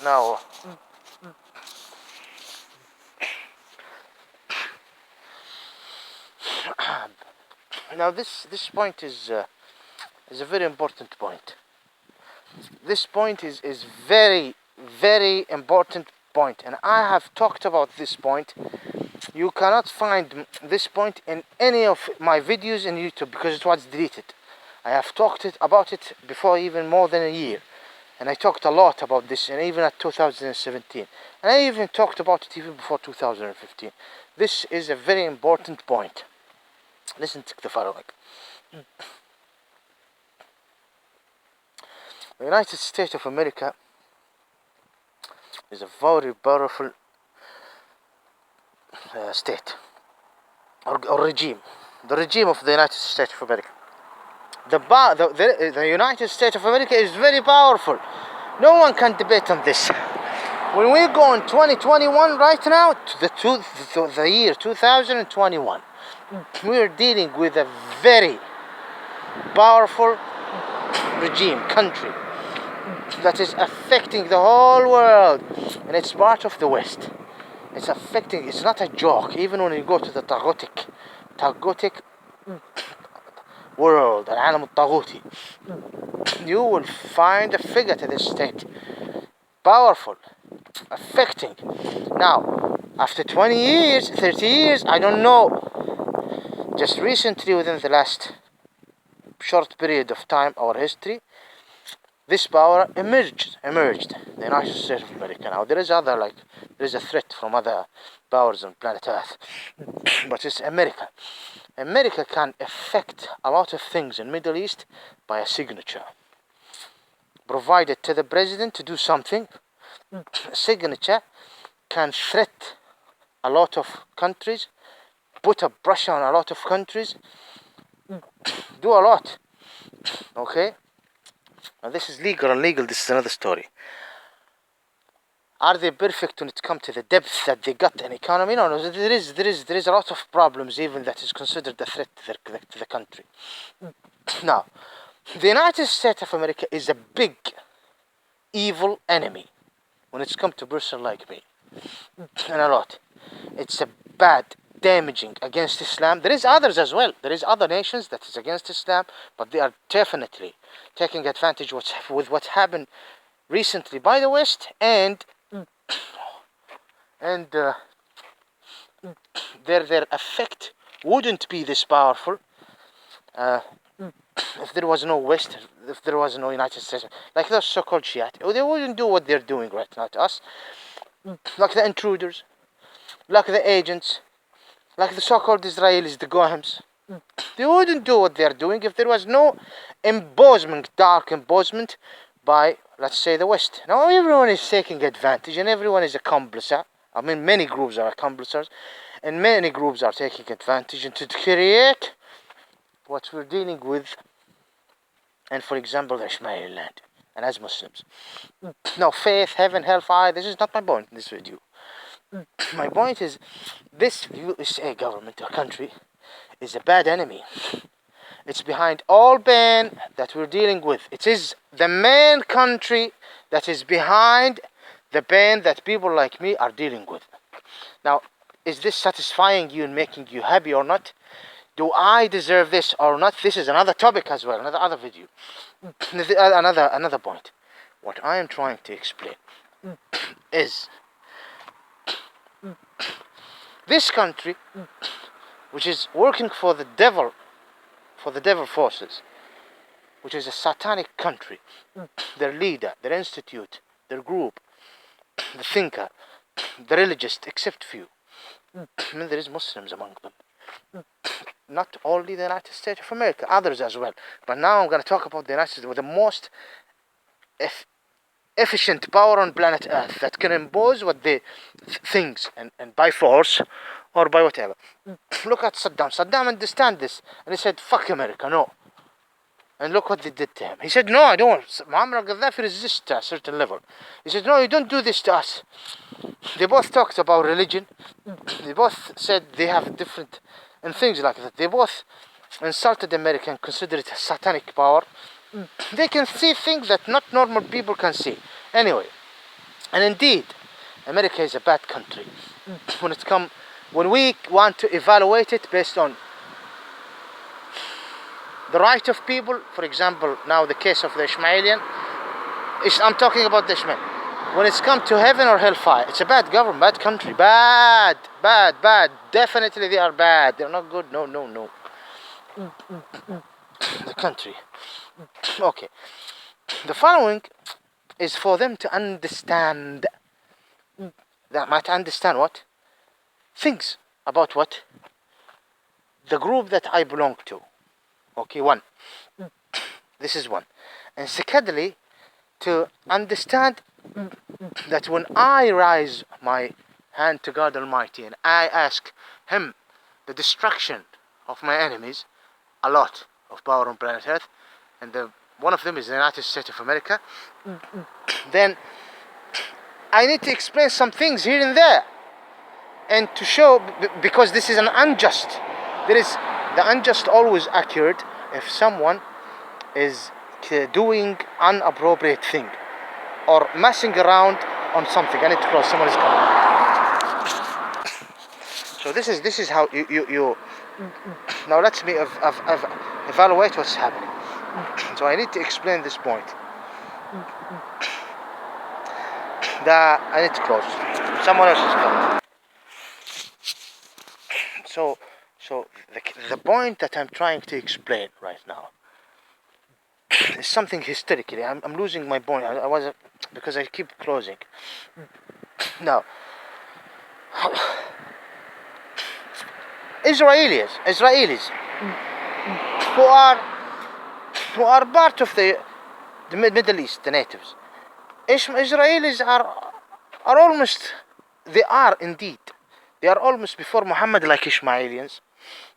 Now, this point is a very important point. This point is very, very important point, and I have talked about this point. You cannot find this point in any of my videos in YouTube because it was deleted. I have talked about it before, even more than a year, and I talked a lot about this, and even at 2017, and I even talked about it even before 2015. This is a very important point. Listen to the following. The United States of America is a very powerful state or regime. The regime of the United States of America. The United States of America is very powerful. No one can debate on this. When we go in 2021 right now, to the year 2021, we are dealing with a very powerful regime, country, that is affecting the whole world, and it's part of the West. It's affecting, it's not a joke. Even when you go to the Tagotic world, العالم الطاغوتي, you will find a figure to this state, powerful, affecting. Now, after 20 years, 30 years, I don't know, just recently, within the last short period of time, our history, this power emerged, the United States of America. Now, there is a threat from other powers on planet Earth, but it's America. America can affect a lot of things in Middle East by a signature, provided to the president to do something. A signature can threat a lot of countries, put a pressure on a lot of countries, do a lot. Okay? Now this is legal and unlegal, this is another story. Are they perfect when it comes to the depth that they got in economy? No, there is a lot of problems even that is considered a threat to the country. Now, the United States of America is a big, evil enemy when it's come to person like me. And a lot. It's a bad, damaging against Islam. There is others as well. There is other nations that is against Islam, but they are definitely taking advantage with what happened recently by the West, and their effect wouldn't be this powerful if there was no West, if there was no United States. Like those so-called Shiite, they wouldn't do what they're doing right now to us. Like the intruders, like the agents, like the so-called Israelis, the Gohems. They wouldn't do what they're doing if there was no embossment, dark embossment by, let's say, the West. Now everyone is taking advantage and everyone is a accomplicer. I mean, many groups are accomplices and many groups are taking advantage and to create what we're dealing with. And for example, the Ishmaeli land. And as Muslims. Now, faith, heaven, hellfire, this is not my point in this video. My point is, this USA government or country is a bad enemy. It's behind all pain that we're dealing with. It is the main country that is behind the pain that people like me are dealing with. Now, is this satisfying you and making you happy or not? Do I deserve this or not? This is another topic as well, another video. Another point. What I am trying to explain is this country, which is working for the devil forces, which is a satanic country, their leader, their institute, their group, the thinker, the religious, except few. I mean, there is Muslims among them. Not only the United States of America, others as well. But now I'm going to talk about the United States with the most efficient power on planet Earth that can impose what they things and by force or by whatever. Look at Saddam. Saddam understand this and he said, fuck America, no. And look what they did to him. He said, no, I don't. Muammar al-Gaddafi resisted to a certain level. He said, no, you don't do this to us. They both talked about religion. They both said they have different and things like that. They both insulted America and considered it a satanic power. They can see things that not normal people can see. Anyway, And indeed, America is a bad country. When we want to evaluate it based on the right of people, for example, now the case of the Ismailian, I'm talking about the Ismail. When it's come to heaven or hellfire, it's a bad government, bad country, bad. Definitely they are bad. They're not good. No. The country. Okay. The following is for them to understand. That might understand what? Things about what? The group that I belong to. Okay, one. This is one. And secondly, to understand that when I raise my hand to God Almighty and I ask Him the destruction of my enemies, a lot of power on planet Earth, and one of them is the United States of America, then I need to explain some things here and there, and to show, because this is an unjust. The unjust always occurred if someone is doing inappropriate thing or messing around on something. I need to close. Someone is coming. So this is how you now let me evaluate what's happening. So I need to explain this point. I need to close. Someone else is coming. So the point that I'm trying to explain right now is something hysterically. I'm losing my point. I was because I keep closing. Now, Israelis who are part of the Middle East, the natives. Israelis are almost, they are indeed. They are almost before Muhammad like Ishmaelians.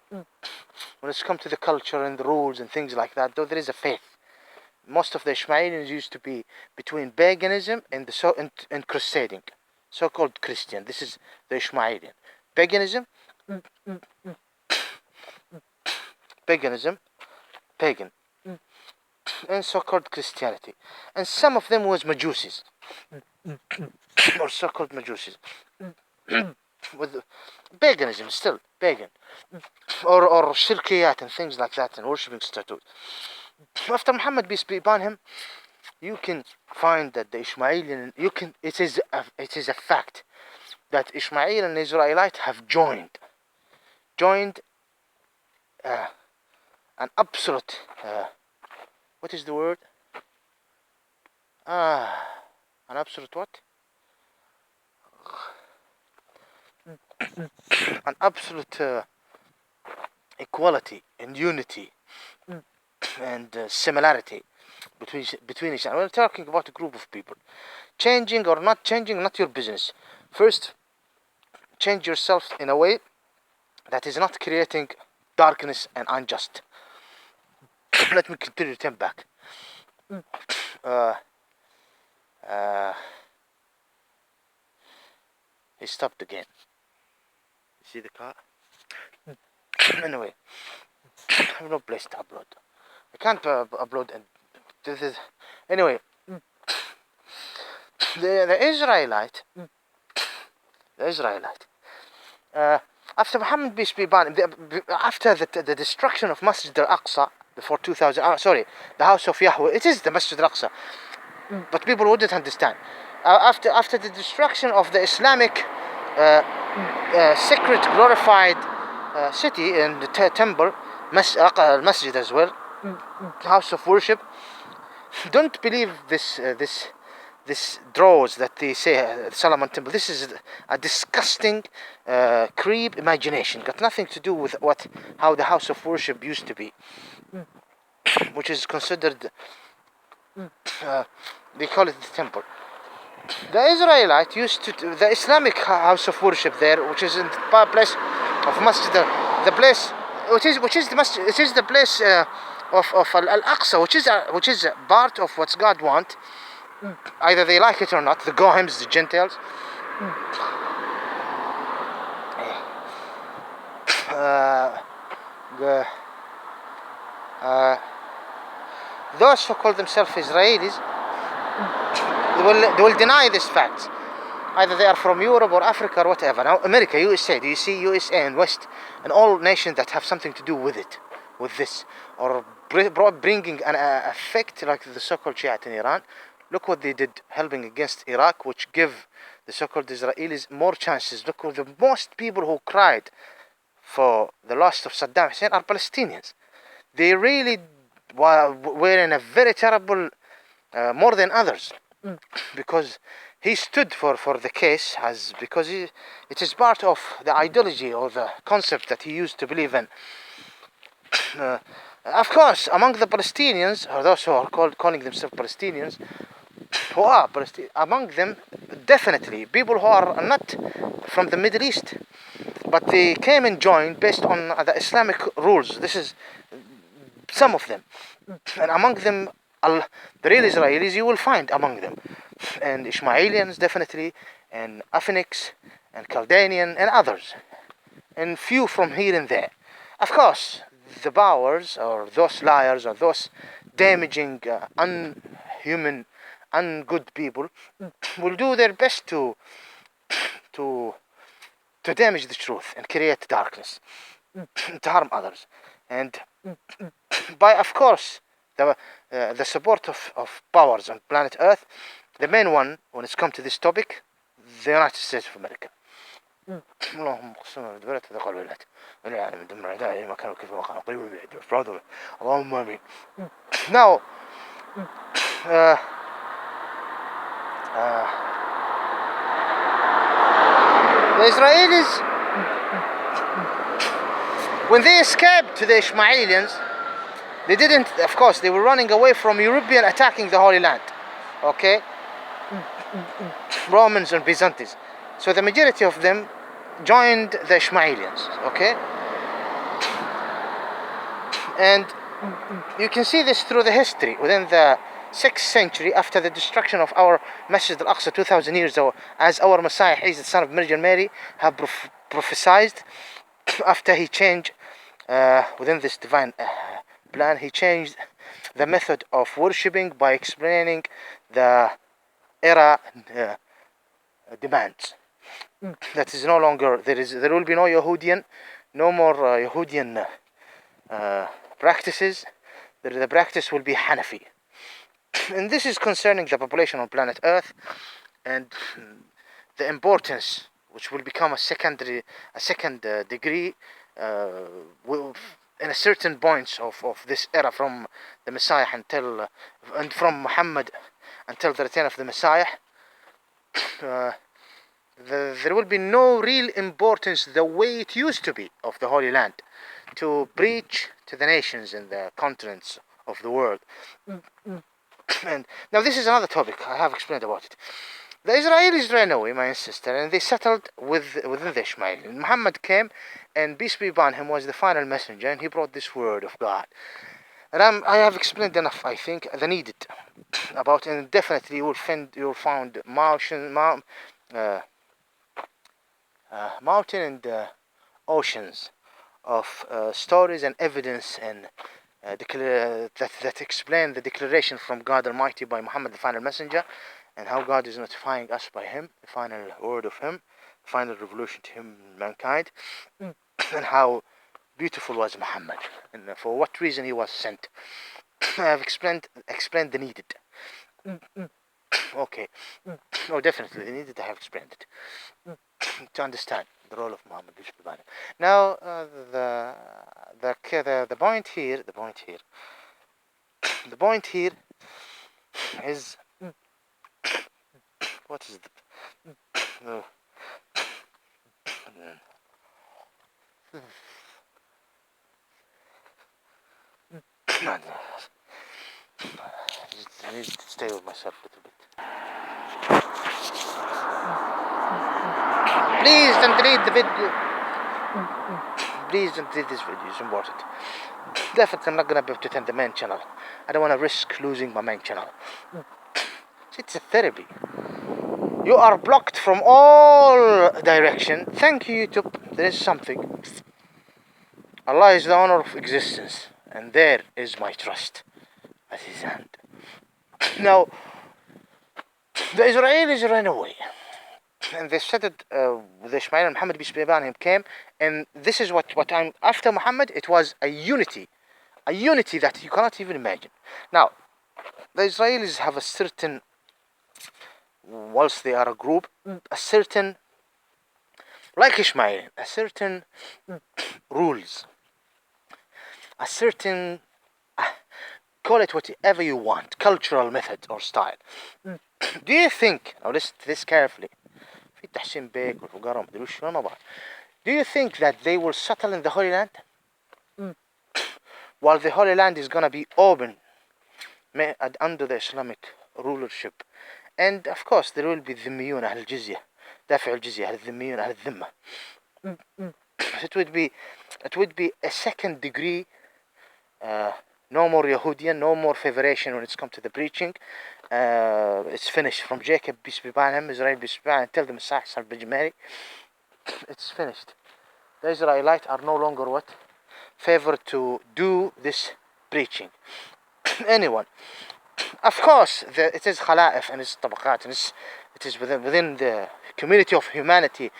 When it's come to the culture and the rules and things like that, though there is a faith. Most of the Ishmaelians used to be between paganism and and crusading, so-called Christian. This is the Ishmaelian. Paganism, pagan, and so-called Christianity. And some of them was Majusis, or so-called Majusis. With paganism, still pagan, or shirkiyat and things like that, and worshipping statues. After Muhammad, peace be upon him, you can find that the Ishmaelian, it is a fact that Ishmael and Israelite have joined an absolute, what is the word? An absolute what? An absolute equality and unity and similarity between each other. We're talking about a group of people. Changing or not changing, not your business. First, change yourself in a way that is not creating darkness and unjust. Let me continue to turn back. He stopped again. You see the car? Anyway, I have no place to upload. I can't upload. And anyway, the Israelite, after Muhammad peace be upon him, after the destruction of Masjid al-Aqsa before 2000, the house of Yahweh, it is the Masjid al-Aqsa, but people wouldn't understand. After the destruction of the Islamic sacred glorified city and the temple, masjid as well, house of worship, don't believe this draws that they say Solomon Temple. This is a disgusting creep imagination. Got nothing to do with how the house of worship used to be, which is considered they call it the temple. The Israelite used to the Islamic house of worship there, which is in the place of Masjid, the place which is the masjid, it is the place of Al-Aqsa, which is part of what God want. Either they like it or not, the Gohims, the Gentiles. Those who call themselves Israelis, They will deny this fact. Either they are from Europe or Africa or whatever. Now, America, USA, do you see USA and West and all nations that have something to do with it, with this, or bringing an effect like the so-called Shiite in Iran? Look what they did, helping against Iraq, which give the so-called Israelis more chances. Look, the most people who cried for the loss of Saddam Hussein are Palestinians. They really were in a very terrible, more than others, because he stood for the case, as because it is part of the ideology or the concept that he used to believe in. Of course, among the Palestinians, or those who are calling themselves Palestinians, who are among them, definitely people who are not from the Middle East, but they came and joined based on the Islamic rules. This is some of them, and among them, the real Israelis you will find among them, and Ishmaelians definitely, and Afiniks, and Chaldean, and others, and few from here and there. Of course, the powers, or those liars, or those damaging, unhuman, ungood people, will do their best to damage the truth and create darkness, to harm others, and by, of course, the support of powers on planet Earth. The main one, when it's come to this topic, the United States of America. اللهم اقسم بالله تذكر الولاد والعالم دمر اعدائي ما كانوا كيف ما كانوا قريبا من العدو افرادهم اللهم امين. Now, the Israelis, when they escaped to the Ishmaelians, they didn't, of course, they were running away from European attacking the Holy Land, okay, Romans and Byzantines. So the majority of them joined the Ishmaelians, okay, and you can see this through the history. Within the 6th century, after the destruction of our Masjid al-Aqsa 2,000 years ago, as our Messiah, Jesus, the son of Virgin Mary, have prophesied, after he changed, within this divine plan, he changed the method of worshipping by explaining the era demands. That is no longer, there will be no Yahudian, no more Yahudian practices. The practice will be Hanafi. And this is concerning the population on planet Earth, and the importance, which will become a second degree in a certain points of this era, from the Messiah until and from Muhammad until the return of the Messiah. There will be no real importance the way it used to be of the Holy Land to preach to the nations and the continents of the world. And now this is another topic, I have explained about it. The Israelis ran away, my sister, and they settled within the Ishmael. Muhammad came, and peace be upon him, was the final messenger, and he brought this word of God. And I have explained enough, I think, the needed about it, and definitely you'll find mountain and oceans of stories and evidence and that explain the declaration from God Almighty by Muhammad, the final messenger, and how God is notifying us by him, the final word of him, final revolution to him, mankind, and how beautiful was Muhammad, and for what reason he was sent. I have explained the needed. Okay. Oh, definitely the needed. I have explained it to understand the role of Muhammad. Now, the point here is, what is the I need to stay with myself a little bit. Please don't delete the video. Please don't delete this video, it's important. Definitely I'm not gonna be able to attend the main channel. I don't want to risk losing my main channel. It's a therapy. You are blocked from all direction. Thank you, YouTube. There is something. Allah is the owner of existence, and there is my trust at his hand. Now, The Israelis ran away. And they started with Ismail and Muhammad peace be upon him came, and this is what I'm after Muhammad. It was a unity that you cannot even imagine. Now, the Israelis have a certain, whilst they are a group, a certain, like Ishmael, a certain rules, a certain, call it whatever you want, cultural method or style. Do you think, now listen to this carefully, في تحسين بيك والفقراء ومدري وش ما بعرف. Do you think that they will settle in the Holy Land? While the Holy Land is gonna be open under the Islamic rulership. And of course there will be ذميون أهل الجزية, دافع الجزية أهل الذميون أهل الذمة. It would be a second degree, no more Yahudian, no more favoration when it's come to the preaching. It's finished from Jacob peace be upon him, Israel peace be upon him, until the Messiah Mary. It's finished. The Israelites are no longer what? Favored to do this preaching. Anyone. Of course, it is khala'if and it's tabaqat, and it is within the community of humanity,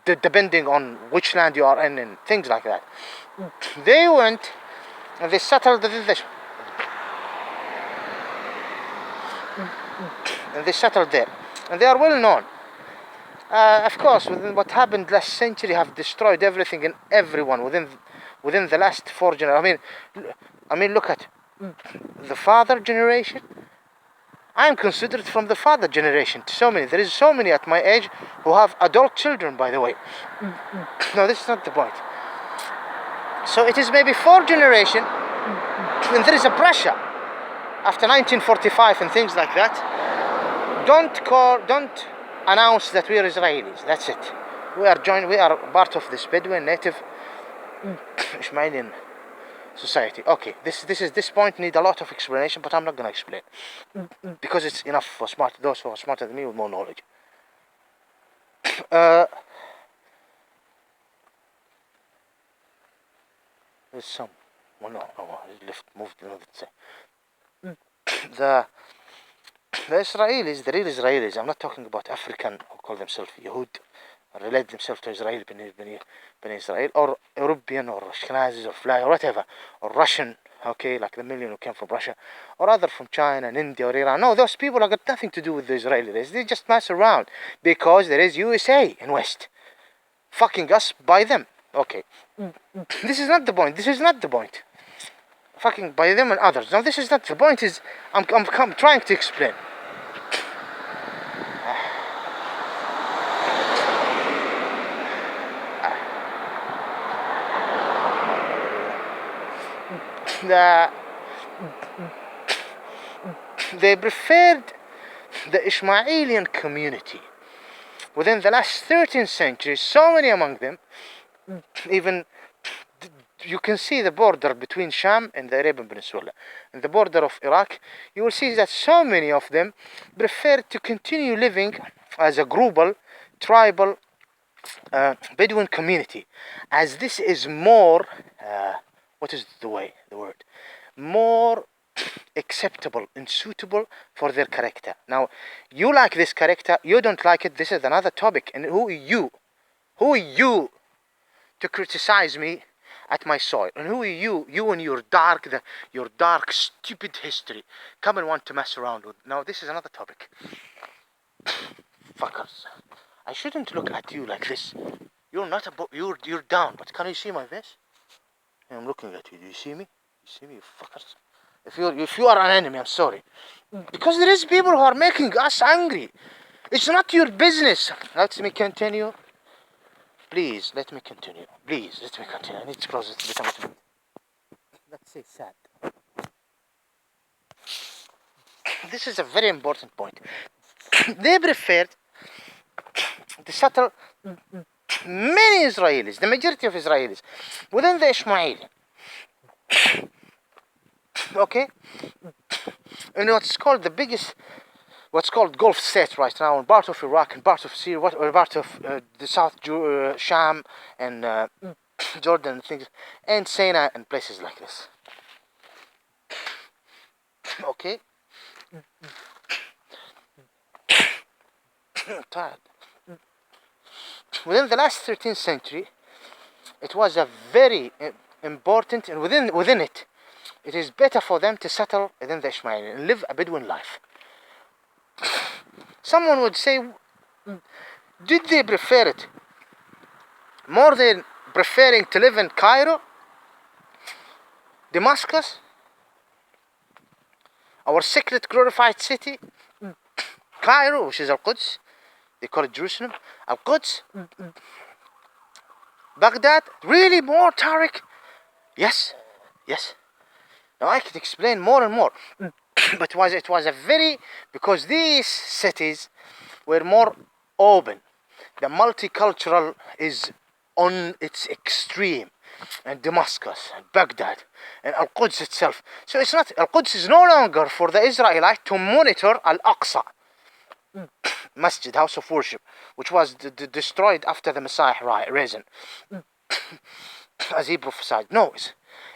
depending on which land you are in and things like that. They went and they settled this. And they settled there, and they are well known. Of course, within what happened last century, have destroyed everything and everyone within the last 4 generations. I mean, look at the father generation. I am considered from the father generation to so many. There is so many at my age who have adult children, by the way. No, this is not the point. So it is maybe 4 generations, and there is a pressure after 1945 and things like that. Don't announce that we are Israelis. That's it. We are part of this Bedouin native Ismailian society. Okay, this point need a lot of explanation, but I'm not gonna explain because it's enough for those who are smarter than me with more knowledge. There's some. Well, no, moved another side. The Israelis, the real Israelis, I'm not talking about African who call themselves Yehud, or relate themselves to Israel, Bnei Israel, or European, or Ashkenazis, or Fly, or whatever, or Russian, okay, like the million who came from Russia, or other from China and India or Iran. No, those people have got nothing to do with the Israelis. They just mess around because there is USA in West, fucking us by them. Okay, this is not the point. This is not the point. Fucking by them and others. No, this is not the point. Is I'm trying to explain. They preferred the Ismailian community within the last 13th century. So many among them, even you can see the border between Sham and the Arabian Peninsula and the border of Iraq. You will see that so many of them prefer to continue living as a global, tribal Bedouin community, as this is more what is the word? More acceptable and suitable for their character. Now, you like this character, you don't like it, this is another topic. And who are you? Who are you to criticize me at my soil? And who are you? You and your dark, stupid history. Come and want to mess around with. Now, this is another topic. Fuckers. I shouldn't look at you like this. You're not you're down, but can you see my face? I'm looking at you. Do you see me? You see me, you fuckers? If you are an enemy, I'm sorry. Because there is people who are making us angry. It's not your business. Let me continue. Please, let me continue. Please, let me continue. I need to close it. Let's say sad. This is a very important point. They preferred to settle many Israelis, the majority of Israelis, within the Ishmaeli. Okay? And what's called the biggest, what's called Gulf states right now, and part of Iraq and part of Syria, part of the South Sham and Jordan and things, and Sinai and places like this. Okay? tired. Within the last 13th century, it was a very important, and within it, it is better for them to settle within the Ishmaeli and live a Bedouin life. Someone would say, did they prefer it more than preferring to live in Cairo, Damascus, our sacred glorified city, Cairo, which is Al-Quds, they call it Jerusalem, Al-Quds, Baghdad, really more, Tariq? Yes. Now I can explain more and more, but it was a very, because these cities were more open. The multicultural is on its extreme, and Damascus, and Baghdad, and Al-Quds itself. So it's not, Al-Quds is no longer for the Israelite to monitor Al-Aqsa Masjid, house of worship, which was destroyed after the Messiah risen, as he prophesied. No,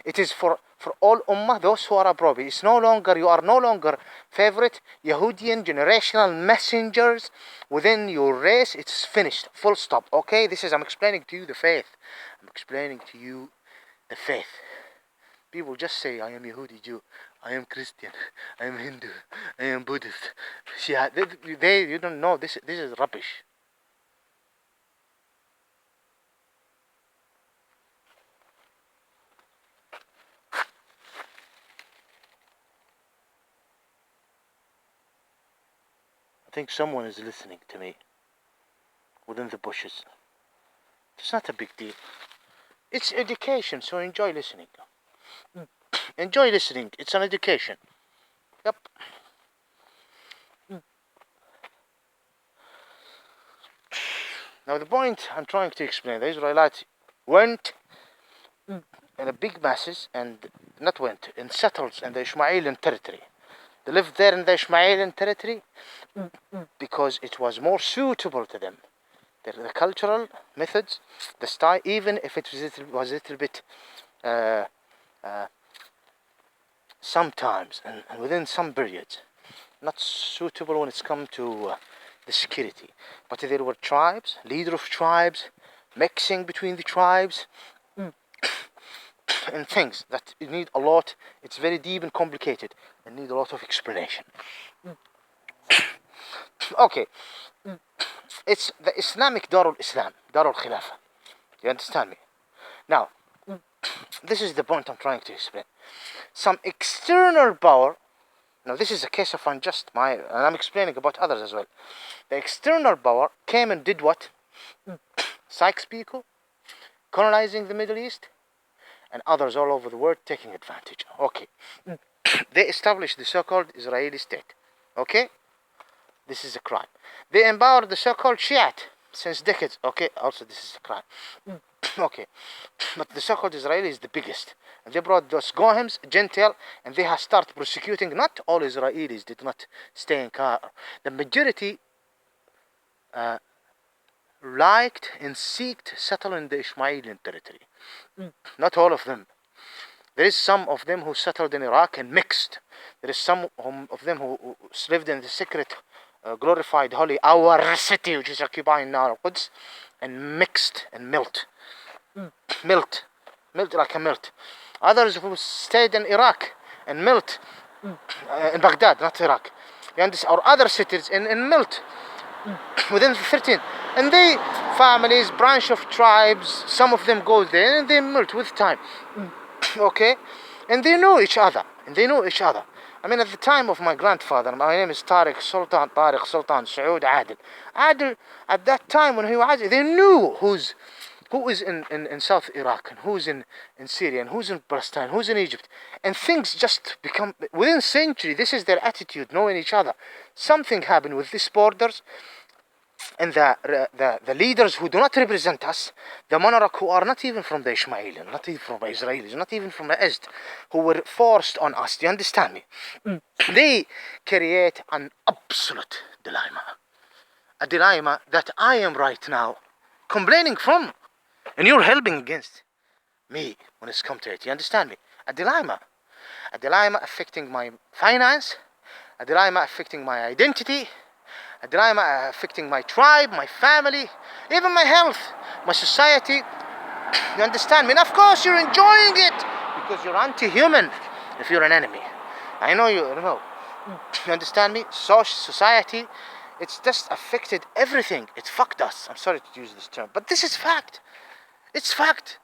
it is for all Ummah, those who are abroad. It's no longer, you are no longer favorite Yahudian generational messengers within your race. It's finished, full stop. Okay, I'm explaining to you the faith. I'm explaining to you the faith. People just say, I am Yehudi Jew, I am Christian, I am Hindu, I am Buddhist. Yeah, you don't know, this is rubbish. I think someone is listening to me within the bushes. It's not a big deal. It's education, so enjoy listening. Enjoy listening. It's an education. Yep. Now the point I'm trying to explain, the Israelites went in a big masses and settled in the Ishmaelian territory. They lived there in the Ishmaelian territory because it was more suitable to them. The cultural methods, the style, even if it was a little bit sometimes and within some periods not suitable when it's come to the security. But there were tribes, leader of tribes, mixing between the tribes, and things that need a lot. It's very deep and complicated and need a lot of explanation. Okay, it's the Islamic Darul Islam, Darul Khilafah. You understand me? Now, this is the point I'm trying to explain. Some external power. Now this is a case of unjust, and I'm explaining about others as well. The external power came and did what? Sykes-Picot, colonizing the Middle East, and others all over the world taking advantage. Okay, they established the so-called Israeli state. Okay, this is a crime. They empowered the so-called Shiite since decades. Okay, also this is a crime. Okay, but the so-called Israeli is the biggest. And they brought those Gohims, Gentile, and they have started prosecuting. Not all Israelis did not stay in Cairo. The majority liked and seeked to settle in the Ishmaelian territory. Not all of them. There is some of them who settled in Iraq and mixed. There is some of them who lived in the secret, glorified, holy, our city, which is occupying now Al-Quds, and mixed and melt like a melt. Others who stayed in Iraq and melt in Baghdad, not Iraq, or other cities and melt within the 13. And they, families, branch of tribes, some of them go there and they melt with time. Okay? And they know each other. I mean, at the time of my grandfather, my name is Tariq Sultan Saud Adil. Adil, at that time when he was, they knew who is in South Iraq, and who's in Syria, and who's in Palestine, who's in Egypt. And things just become, within a century, this is their attitude, knowing each other. Something happened with these borders, and the leaders who do not represent us, the monarch who are not even from the Ishmaelian, not even from the Israelis, not even from the East, who were forced on us, do you understand me? They create an absolute dilemma. A dilemma that I am right now complaining from. And you're helping against me when it's come to it. You understand me? A dilemma affecting my finance, a dilemma affecting my identity, a DELIMA affecting my tribe, my family, even my health, my society. You understand me? And of course you're enjoying it because you're anti-human if you're an enemy. I know you know. You understand me? Society, it's just affected everything. It fucked us. I'm sorry to use this term, but this is fact. It's fact.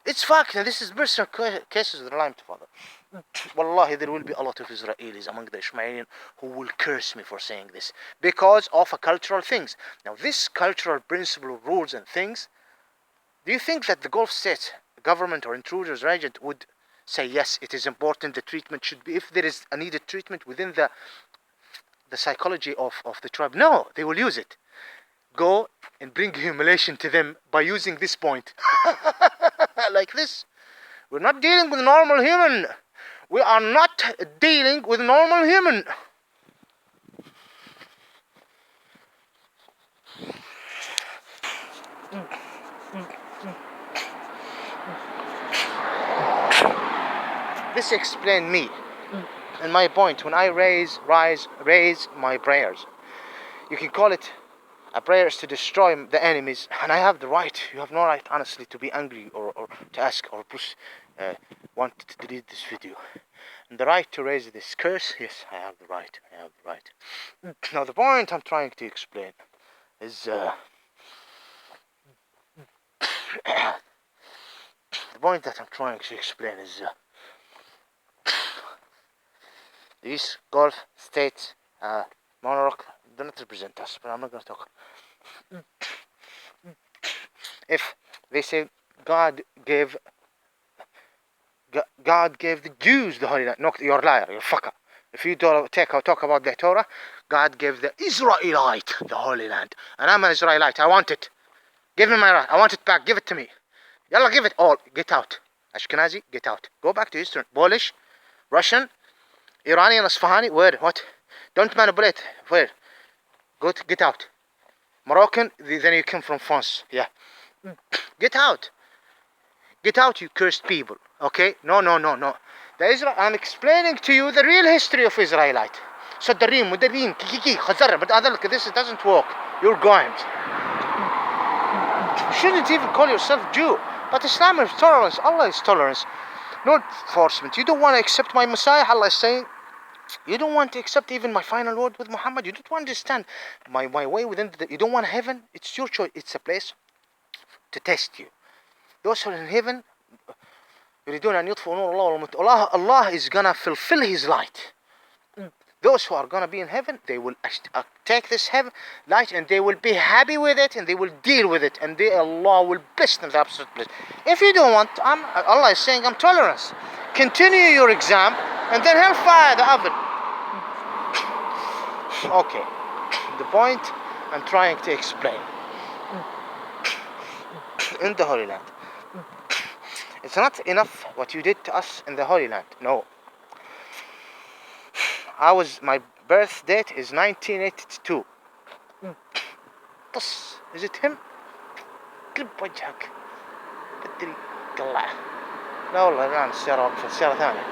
It's fact, and this is personal cases with DELIMA, father. Wallahi, there will be a lot of Israelis among the Ishmaelian who will curse me for saying this because of cultural things. Now, this cultural principle, rules, and things. Do you think that the Gulf state government or intruders agent would say yes, it is important, the treatment should be, if there is a needed treatment within the psychology of the tribe? No, they will use it. Go and bring humiliation to them by using this point. Like this. We're not dealing with normal human. We are not dealing with normal human. This explains me and my point when I raise my prayers. You can call it a prayers to destroy the enemies, and I have the right. You have no right, honestly, to be angry or to ask or want to delete this video. And the right to raise this curse, yes, I have the right. I have the right. Now the point I'm trying to explain is the point that I'm trying to explain is these Gulf states, monarch, do not represent us, but I'm not going to talk. If they say God gave the Jews the Holy Land, no, you're a liar, you're a fucker. If you talk about the Torah, God gave the Israelite the Holy Land, and I'm an Israelite. I want it. Give me my right. I want it back. Give it to me. Yalla, give it all. Get out. Ashkenazi, get out. Go back to Eastern. Polish, Russian, Iranian, Isfahani. Where? What? Don't manipulate. Where? Get out. Moroccan, then you come from France. Yeah. Get out. Get out, you cursed people. Okay? No. I'm explaining to you the real history of Israelite. Sadarim, Mudarim, Kiki, Khazar, but this doesn't work. You're going. You shouldn't even call yourself Jew. But Islam is tolerance. Allah is tolerance. No enforcement. You don't want to accept my Messiah, Allah is saying. You don't want to accept even my final word with Muhammad. You don't want to understand my way within you don't want heaven. It's your choice. It's a place to test you. Those who are in heaven, Allah is gonna fulfill His light. Those who are gonna be in heaven, they will take this light and they will be happy with it and they will deal with it and Allah will bless them the absolute bliss. If you don't want, Allah is saying, I'm tolerance. Continue your exam and then hellfire the oven. Okay, the point I'm trying to explain in the Holy Land. It's not enough what you did to us in the Holy Land. No. My birth date is 1982. Is it him? قلب وجهك بدري طلع. لا والله الآن السيارة واقفة السيارة ثانية.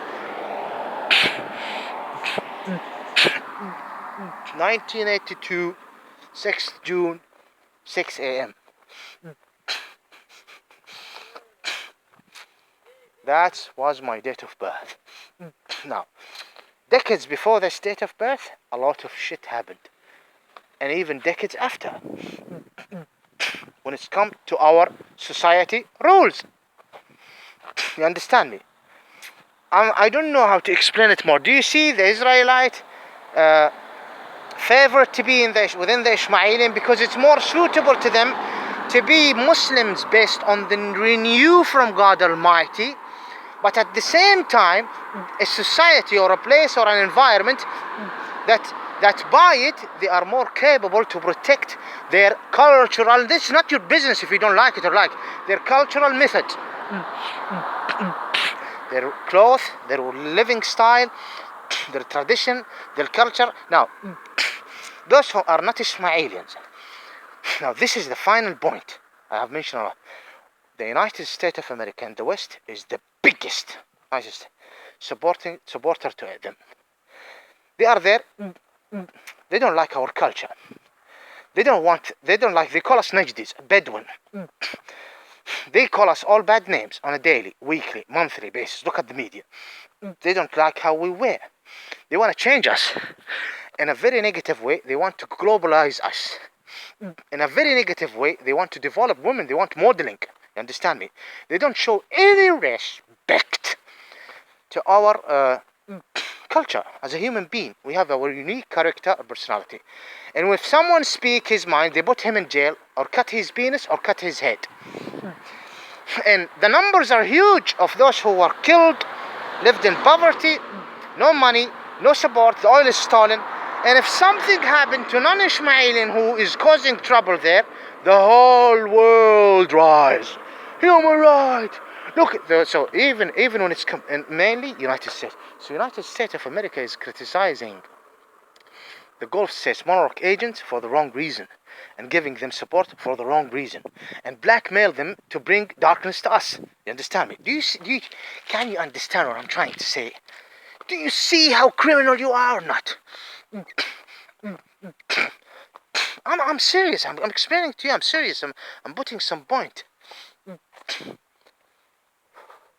1982 6th June 6 a.m. That was my date of birth. Now, decades before this date of birth, a lot of shit happened. And even decades after. When it's come to our society rules. You understand me? I don't know how to explain it more. Do you see the Israelite favor to be within the Ishmaelian because it's more suitable to them to be Muslims based on the renew from God Almighty, but at the same time a society or a place or an environment that by it they are more capable to protect their cultural, this is not your business if you don't like it or like their cultural method, their clothes, their living style, their tradition, their culture. Now those who are not Ismailians, now this is the final point I have mentioned a lot. The United States of America and the West is the biggest supporter to them. They are there They don't like our culture. They don't like, they call us Najdis, Bedouin. They call us all bad names on a daily, weekly, monthly basis. Look at the media. They don't like how we wear. They want to change us in a very negative way. They want to globalize us in a very negative way. They want to develop women. They want modeling. You understand me? They don't show any respect to our culture as a human being. We have our unique character or personality. And if someone speaks his mind, they put him in jail or cut his penis or cut his head. And the numbers are huge of those who were killed, lived in poverty, no money, no support, the oil is stolen. And if something happened to non-Ismailian who is causing trouble there, the whole world rise. Human rights. Look, so even when it's mainly United States. So United States of America is criticizing the Gulf States monarch agents for the wrong reason, and giving them support for the wrong reason, and blackmail them to bring darkness to us. You understand me? Can you understand what I'm trying to say? Do you see how criminal you are or not? I'm serious. I'm explaining to you. I'm serious. I'm putting some point.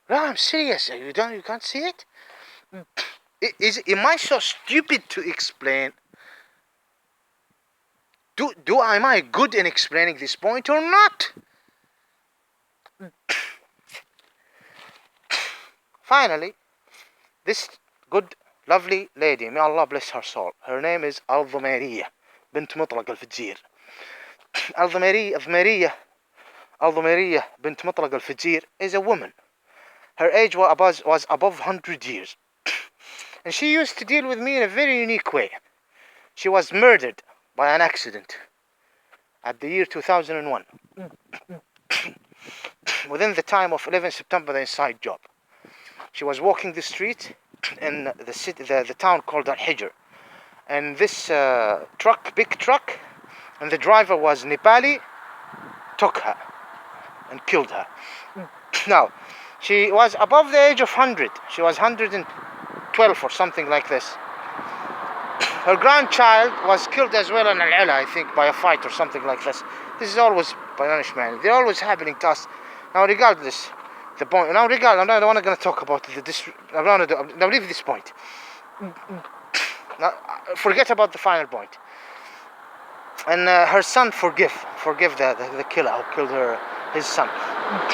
No, I'm serious. You can't see it? Am I so stupid to explain? Am I good in explaining this point or not? Finally, this good, lovely lady, may Allah bless her soul. Her name is الضميرية بنت مطلق الفجير. الضميرية بنت مطلق الفجير is a woman. Her age was above 100 years. And she used to deal with me in a very unique way. She was murdered by an accident at the year 2001. Within the time of 11 September, the inside job. She was walking the street in the city, the town called Al-Hijr. And this big truck, and the driver was Nepali, took her and killed her. Now, she was above the age of 100. She was 112 or something like this. Her grandchild was killed as well in Al-Ila, I think, by a fight or something like this. This is always punishment. They're always happening to us. Now, regardless, the point. Now, I'm not going to talk about now leave this point. Now, forget about the final point. And her son forgive the killer who killed his son.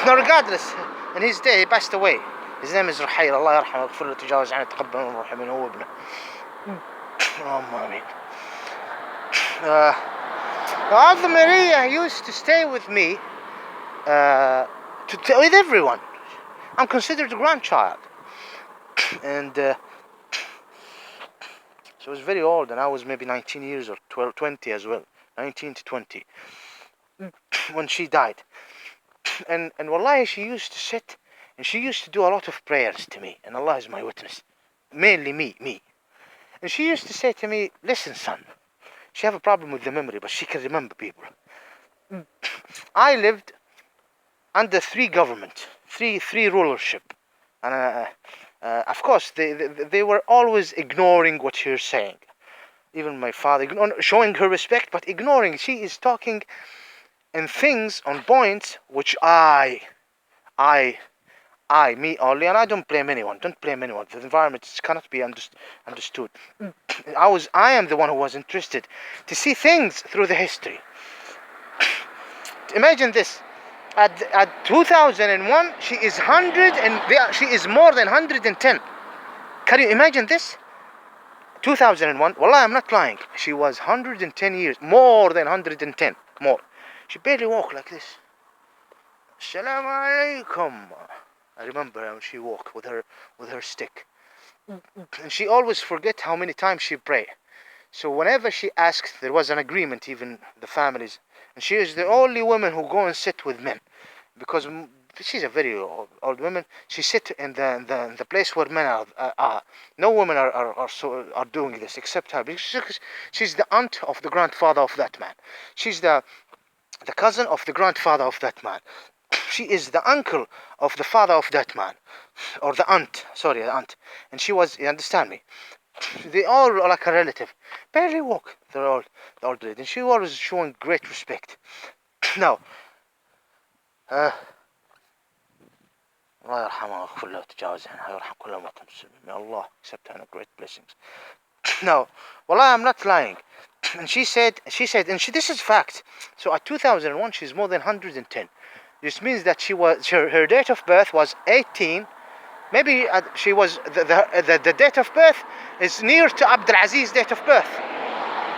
Now, regardless, in his day, he passed away. His name is Ruhayl. Allah yarhamah, yaghfir lahu, tajawaz anhu, taqabbal minhu, rahim minhu wa ibna. Alva Maria used to stay with me, with everyone. I'm considered a grandchild. And she was very old, and I was maybe 19 years or 20 as well. 19 to 20. When she died. And wallahi, she used to sit, and she used to do a lot of prayers to me. And Allah is my witness. Mainly me. And she used to say to me, listen, son, she have a problem with the memory, but she can remember people. I lived under three rulership. And of course, they were always ignoring what you're saying. Even my father, showing her respect, but ignoring. She is talking in things, on points, which me only, and I don't blame anyone. The environment cannot be understood. I am the one who was interested to see things through the history. Imagine this: at 2001, she is she is more than 110. Can you imagine this? 2001. Wallah, I'm not lying. She was 110 years, more than 110, more. She barely walked like this. Assalamu alaikum. I remember when she walked with her stick. And she always forget how many times she prayed. So whenever she asked, there was an agreement, even the families. And she is the only woman who go and sit with men. Because she's a very old woman. She sit in the place where men are. No women are doing this except her. Because she's the aunt of the grandfather of that man. She's the cousin of the grandfather of that man. She is the uncle of the father of that man. Or the aunt. Sorry, the aunt. And she was, you understand me? they all are like a relative. Barely walk. They're all the old lady. And she was showing great respect. Now, الله يرحمها ويغفر له وتجاوز عنها ويرحم كل أمة المسلمين. May Allah accept her great blessings. Now, والله I'm not lying. And she said, this is fact. So at 2001, she's more than 110. This means that her date of birth was 18. Maybe she was the date of birth is near to Abdul Aziz's date of birth.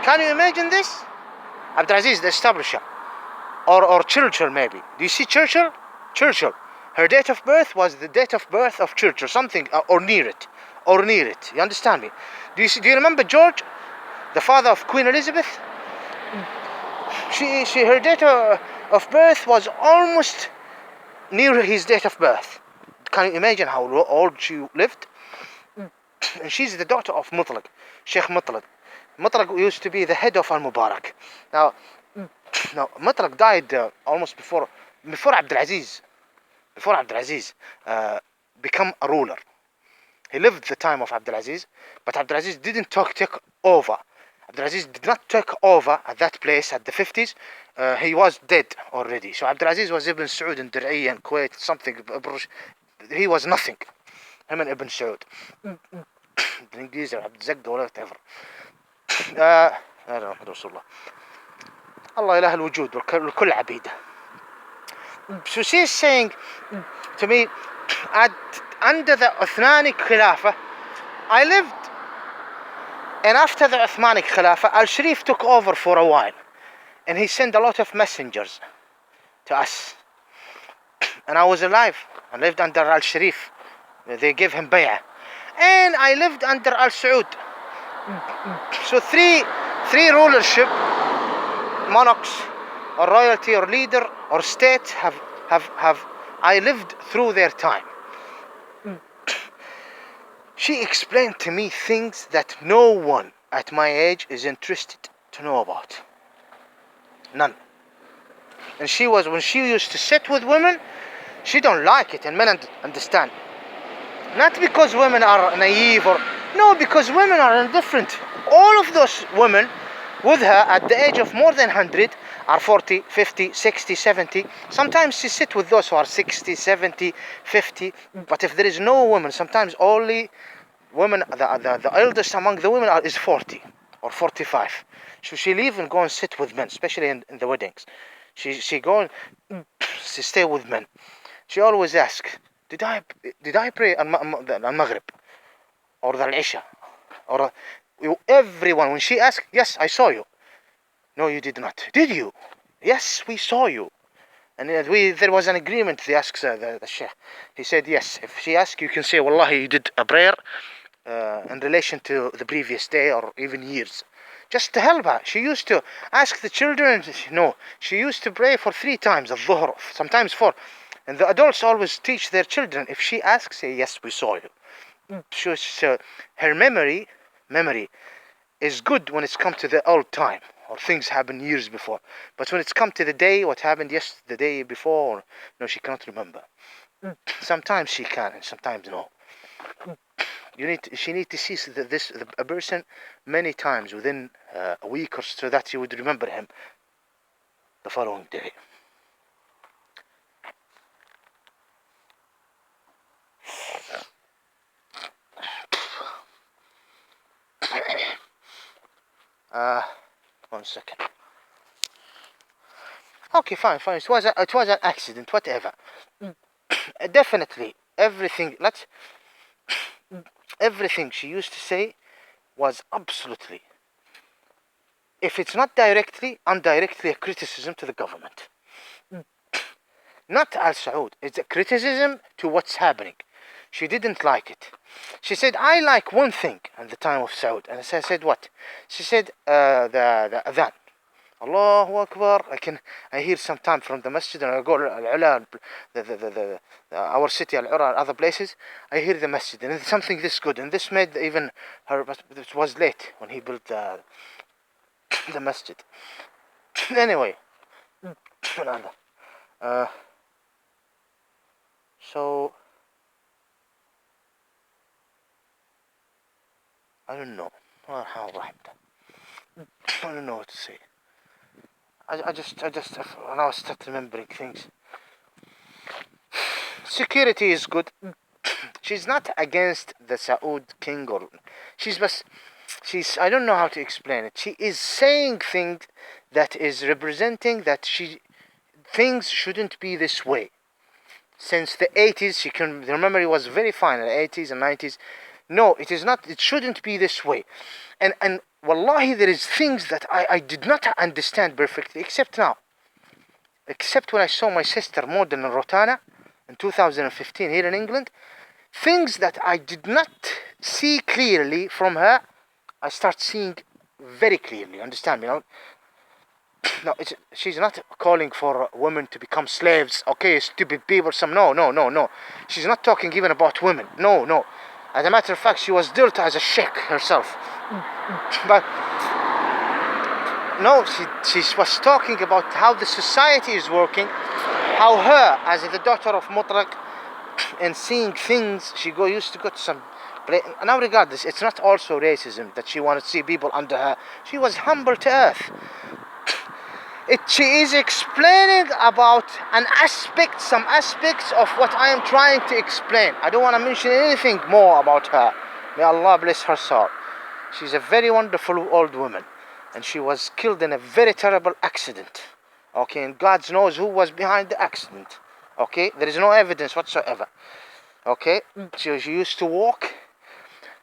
Can you imagine this? Abdul Aziz, the establisher, or Churchill maybe. Do you see Churchill? Churchill. Her date of birth was the date of birth of Churchill, something or near it, You understand me? Do you remember George, the father of Queen Elizabeth? Her date of birth was almost near his date of birth. Can you imagine how old she lived? And she's the daughter of Mutlaq, Sheikh Mutlaq. Mutlaq used to be the head of Al-Mubarak. Now Mutlaq died almost before Abdul Aziz. Before Abdul Aziz become a ruler. He lived the time of Abdul Aziz, but Abdul Aziz didn't take over. Abdul Aziz did not take over at that place at the 50s. He was dead already. So Abdul Aziz was Ibn Saud in Dir'iyya and Kuwait, something. He was nothing. Him and Ibn Saud. بالإنجليزي عبد الزق ولا whatever. هذا رسول الله. الله إله الوجود والكل عبيده. So she's saying to me, under the Uthmanic Khilafah, I lived, and after the Uthmanic Khilafah, Al-Sharif took over for a while, and he sent a lot of messengers to us, and I was alive. I lived under Al-Sharif. They gave him bay'ah, and I lived under Al-Saud. So three rulership monarchs, or royalty, or leader, or state have I lived through their time. She explained to me things that no one at my age is interested to know about. None. And when she used to sit with women, she don't like it, and men understand. Not because women are naive because women are indifferent. All of those women with her at the age of more than 100 are 40, 50, 60, 70. Sometimes she sits with those who are 60, 70, 50. But if there is no woman, sometimes only women, the eldest among the women is 40 or 45. So she leave and go and sit with men, especially in the weddings. She go and she stay with men. She always asks, did I pray al-Maghrib or the Isha? Or everyone, when she asks, yes, I saw you. No, you did not. Did you? Yes, we saw you. And there was an agreement. They asked the Sheikh. He said, yes, if she asks, you can say, Wallahi, you did a prayer in relation to the previous day or even years. Just to help her. She used to ask the children. No, she used to pray for 3 times, al-Dhuhr, sometimes 4. And the adults always teach their children, if she asks, say, yes, we saw you. So her memory is good when it's come to the old time, or things happened years before. But when it's come to the day, what happened the day before, no, she cannot remember. Sometimes she can, and sometimes no. She need to see a person many times within a week or so that you would remember him the following day. One second. Okay, fine. It was an accident, whatever. Definitely, everything she used to say was absolutely, if it's not indirectly a criticism to the government. Not Al Saud. It's a criticism to what's happening. She didn't like it. She said, I like one thing at the time of Saud. And I said, what? She said, the adhan. Allahu Akbar. I hear sometime from the masjid, and I go Al-Ula, our city, Al-Ura, and other places. I hear the masjid, and it's something this good. And this made even her, it was late when he built the masjid. Anyway. So I don't know. I don't know what to say. I just now I start remembering things. Security is good. She's not against the Saud king or she's I don't know how to explain it. She is saying things that is representing that things shouldn't be this way. Since the 80s, she can remember it was very fine in the 80s and 90s. No, it is not. It shouldn't be this way. And wallahi, there is things that I did not understand perfectly, except now. Except when I saw my sister model in Rotana in 2015 here in England. Things that I did not see clearly from her, I start seeing very clearly. Understand me? No, she's not calling for women to become slaves. Okay, stupid people. No. She's not talking even about women. No. As a matter of fact, she was dealt as a sheikh herself. But no, she was talking about how the society is working, how her, as the daughter of Mutlaq, and seeing things, used to go to some place. Now regardless, it's not also racism that she wanted to see people under her. She was humble to earth. She is explaining about some aspects of what I am trying to explain. I don't want to mention anything more about her. May Allah bless her soul. She's a very wonderful old woman, and she was killed in a very terrible accident. Okay, and God knows who was behind the accident. Okay, there is no evidence whatsoever. Okay, she used to walk.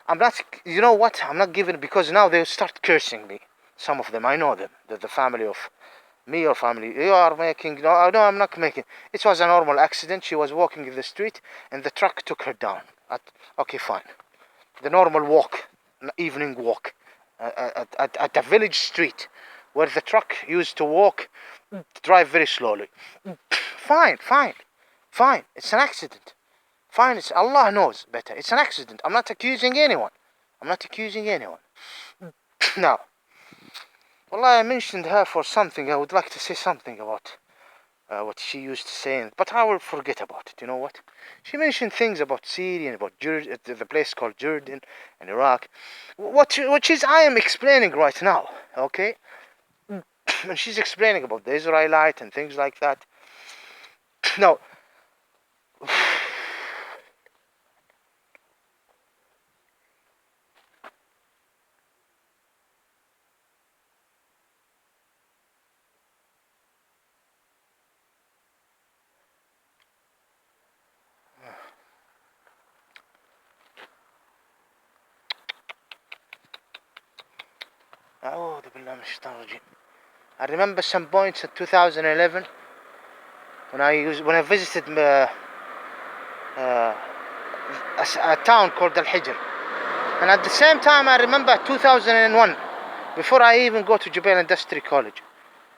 I'm not, you know what? I'm not giving, because now they start cursing me. Some of them, I know them. The family of your family, you are making, no, I'm not making. It was a normal accident. She was walking in the street and the truck took her down. Okay, fine. The normal walk, evening walk, at a village street where the truck used to drive very slowly. Fine. It's an accident. Fine, Allah knows better. It's an accident. I'm not accusing anyone. Now, Wallah, I mentioned her for something. I would like to say something about what she used to say, but I will forget about it. You know what? She mentioned things about Syria and about the place called Jordan and Iraq. What I am explaining right now, okay? And she's explaining about the Israelite and things like that. Now, I remember some points in 2011 when I visited a town called Al Hijr, and at the same time I remember 2001, before I even go to Jubail Industry College.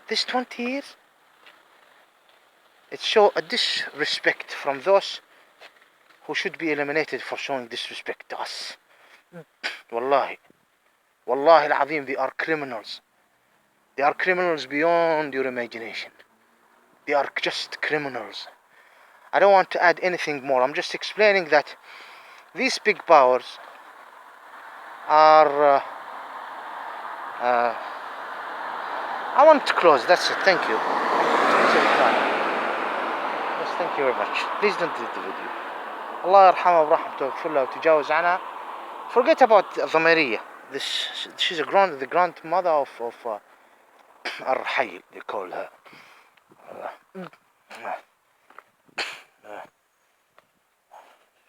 This 20 years, it shows a disrespect from those who should be eliminated for showing disrespect to us. Wallahi al-Azim, they are criminals. They are criminals beyond your imagination. They are just criminals. I don't want to add anything more. I'm just explaining that these big powers are... I want to close. That's it. Thank you. Yes, thank you very much. Please don't delete the video. Allah yarhamha wa rahmatuhu wa yaghfir lahu wa tajawaz anha. Forget about Dhamariya. She's the grandmother of Ar-Hayl, they call her.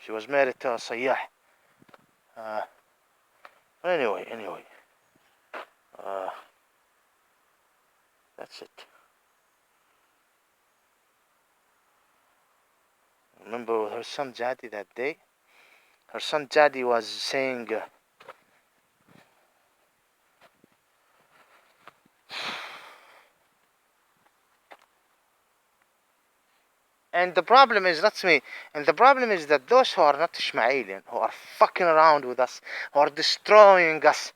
She was married to a Sayyah. Anyway. That's it. Remember with her son Jadi that day? Her son Jadi was saying... And the problem is, that's me, and the problem is that those who are not Ishmaelian, who are fucking around with us, who are destroying us,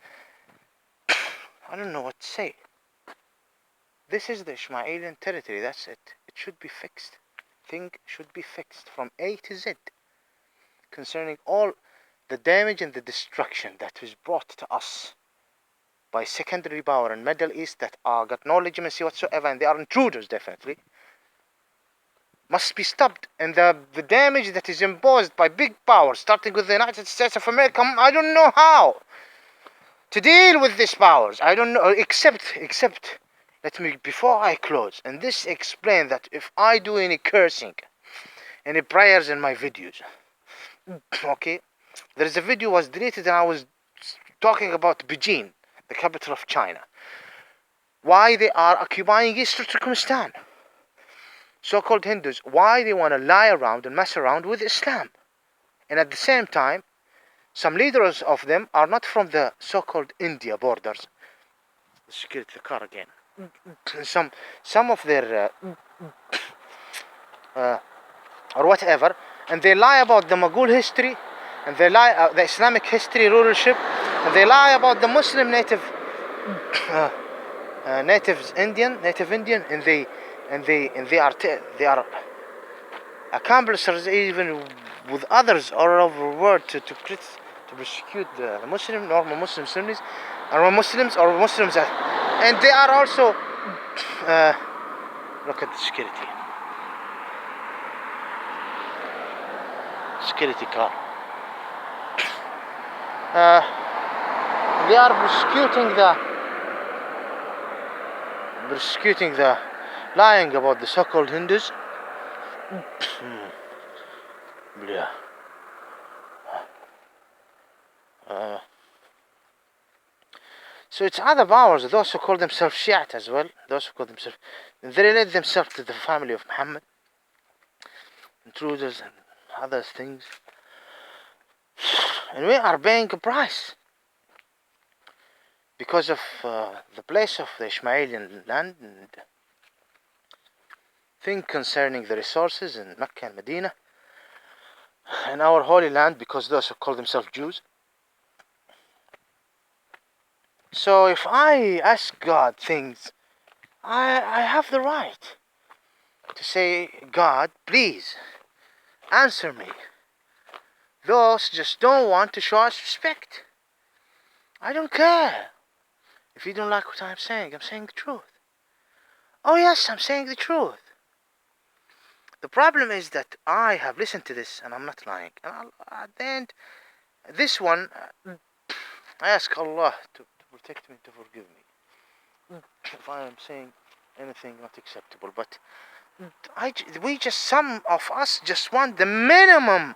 I don't know what to say. This is the Ishmaelian territory, that's it. It should be fixed. Thing should be fixed from A to Z. Concerning all the damage and the destruction that was brought to us by secondary power in Middle East that got no legitimacy whatsoever, and they are intruders definitely, must be stopped. And the damage that is imposed by big power, starting with the United States of America, I don't know how to deal with these powers. I don't know, except let me, before I close, and this explain that if I do any cursing, any prayers in my videos, okay, there is a video was deleted and I was talking about Beijing, the capital of China, why they are occupying Eastern Turkmenistan, so-called Hindus, why they want to lie around and mess around with Islam, and at the same time, some leaders of them are not from the so-called India borders. Security the car again. Some of their or whatever, and they lie about the Mughal history, and they lie the Islamic history, rulership, and they lie about the Muslim native native Indian, and they are accomplices even with others all over the world to persecute the Muslim, normal Muslim Sunnis, or Muslims, and they are also look at the security car. They are persecuting the lying about the so-called Hindus. Yeah. So it's other powers, those who call themselves Shiite as well, those who call themselves, they relate themselves to the family of Muhammad, intruders and other things, and we are paying a price because of the place of the Ismailian land and thing concerning the resources in Mecca and Medina and our holy land, because those who call themselves Jews. So if I ask God things, I have the right to say, God, please answer me. Those just don't want to show us respect. I don't care. If you don't like what I'm saying the truth. Oh yes, I'm saying the truth. The problem is that I have listened to this and I'm not lying. And at the end, this one, I ask Allah to protect me, to forgive me if I am saying anything not acceptable. But some of us just want the minimum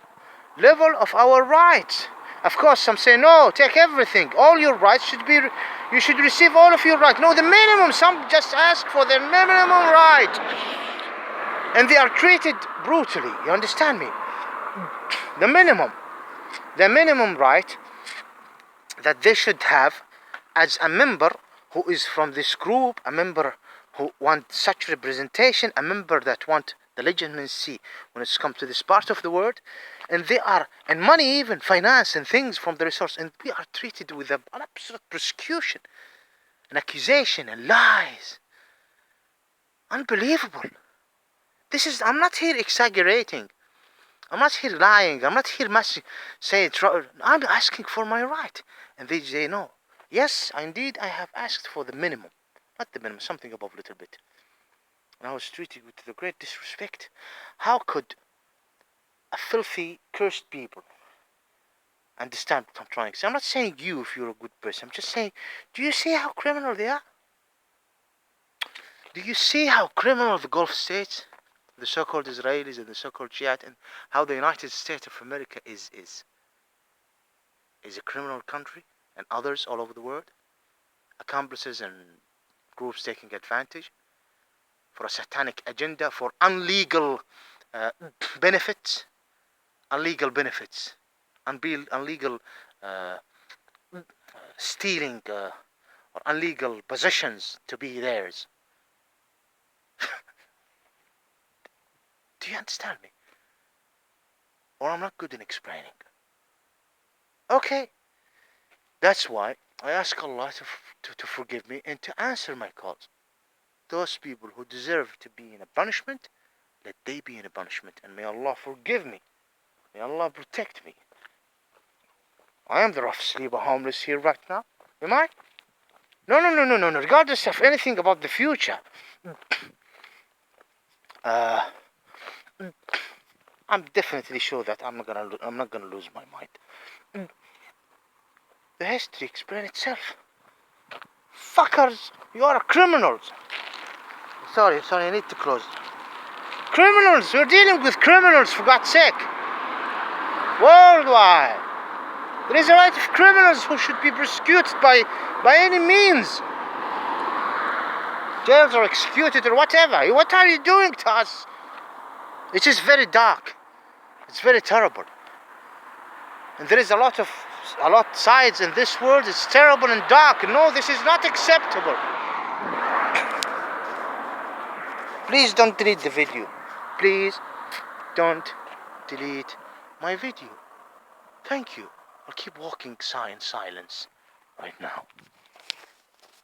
level of our rights. Of course, some say no, take everything. All your rights you should receive all of your rights. No, the minimum. Some just ask for the minimum right, and they are treated brutally. You understand me? The minimum right that they should have as a member who is from this group, a member who want such representation, a member that want the legitimacy when it's come to this part of the world, and money, even finance and things from the resource, and we are treated with an absolute persecution, an accusation, and lies. Unbelievable. I'm not here exaggerating. I'm not here lying. I'm not here saying I'm asking for my right, and they say no. Yes, indeed, I have asked for the minimum, not the minimum, something above a little bit. And I was treated with the great disrespect. How could a filthy, cursed people understand what I'm trying to say? I'm not saying you if you're a good person. I'm just saying, do you see how criminal they are? Do you see how criminal the Gulf states, the so-called Israelis and the so-called Shiite, and how the United States of America is a criminal country, and others all over the world, accomplices and groups taking advantage for a satanic agenda, for illegal benefits, illegal stealing or illegal possessions to be theirs. Do you understand me? Or I'm not good in explaining. Okay, that's why I ask Allah to forgive me and to answer my calls. Those people who deserve to be in a punishment, let they be in a punishment, and may Allah forgive me. May Allah protect me. I am the rough sleeper homeless here right now. Am I? No. Regardless of anything about the future. I'm definitely sure that I'm not gonna lose my mind. The history explains itself. Fuckers, you are criminals. Sorry, I need to close. Criminals, we're dealing with criminals, for God's sake. Worldwide. There is a right of criminals who should be persecuted by any means. Jails or executed or whatever. What are you doing to us? It is very dark. It's very terrible. And there is a lot sides in this world. It's terrible and dark. No, this is not acceptable. Please don't delete the video. Please don't delete my video. Thank you. I'll keep walking in silence right now.